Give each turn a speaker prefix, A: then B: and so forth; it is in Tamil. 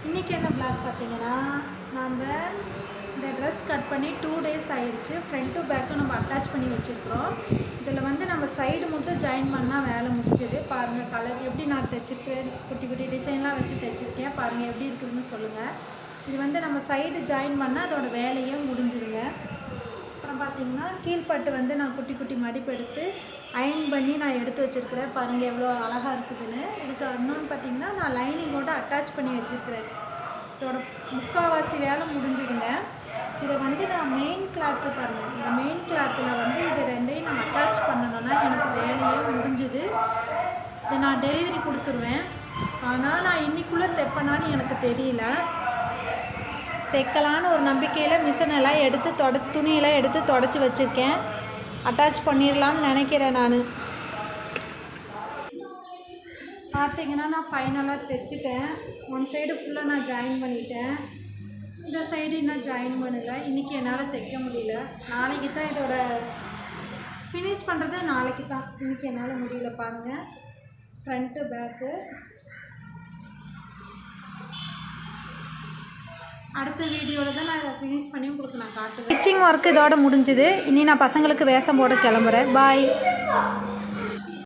A: இன்றைக்கி என்ன பிளாக் பார்த்தீங்கன்னா, நம்ம இந்த ட்ரெஸ் கட் பண்ணி 2 டேஸ் ஆயிடுச்சு. ஃப்ரண்ட் டு பேக்கும் நம்ம அட்டாச் பண்ணி வச்சுருக்குறோம். இதில் வந்து நம்ம சைடு மட்டும் ஜாயின் பண்ணால் வேலை முடிஞ்சது. பாருங்கள் கலர் எப்படி நான் தைச்சிருக்கேன், குட்டி குட்டி டிசைன்லாம் வச்சு தைச்சிருக்கேன். பாருங்கள் எப்படி இருக்குதுன்னு சொல்லுங்கள். இது வந்து நம்ம சைடு ஜாயின் பண்ணால் அதோட வேலையே முடிஞ்சுதுங்க. அப்புறம் பார்த்திங்கன்னா கீழ்பட்டு வந்து நான் குட்டி குட்டி மடிப்பு எடுத்து அயன் பண்ணி நான் எடுத்து வச்சுருக்கிறேன். பாருங்கள் எவ்வளோ அழகாக இருக்குதுன்னு. இதுக்கு இன்னொன்று பார்த்திங்கன்னா நான் லைனிங்கோடு அட்டாச் பண்ணி வச்சுருக்கிறேன். இதோட முக்கால்வாசி வேலை முடிஞ்சுதுங்க. இதை வந்து நான் மெயின் கிளாத்து பாருங்கள், இந்த மெயின் கிளாத்தில் வந்து இது ரெண்டையும் நான் அட்டாச் பண்ணணுன்னா எனக்கு வேலையே முடிஞ்சுது. இதை நான் டெலிவரி கொடுத்துருவேன். ஆனால் நான் இன்றைக்குள்ளே தைப்பேனான்னு எனக்கு தெரியல. தைக்கலான்னு ஒரு நம்பிக்கையில் மிஷினெல்லாம் எடுத்து துணியெல்லாம் எடுத்து தொடச்சி வச்சுருக்கேன். அட்டாச் பண்ணிடலான்னு நினைக்கிறேன். நான் பார்த்திங்கன்னா நான் ஃபைனலாக தைச்சிட்டேன். ஒன் சைடு ஃபுல்லாக நான் ஜாயின் பண்ணிட்டேன். இந்த சைடு இன்னும் ஜாயின் பண்ணலை. இன்றைக்கி என்னால் தைக்க முடியல. நாளைக்கு தான் இதோட ஃபினிஷ் பண்ணுறது, நாளைக்கு தான். இன்றைக்கி என்னால் முடியல. பாருங்கள் ஃப்ரண்ட்டு பேக்கு. அடுத்த வீடியோவில் தான் நான் இதை ஃபினிஷ் பண்ணி உங்களுக்கு நான் காட்டுவேன். ஸ்டிச்சிங் ஒர்க் இதோட முடிஞ்சுது. இனி நான் பசங்களுக்கு வேஷம் போட கிளம்புறேன். பாய்.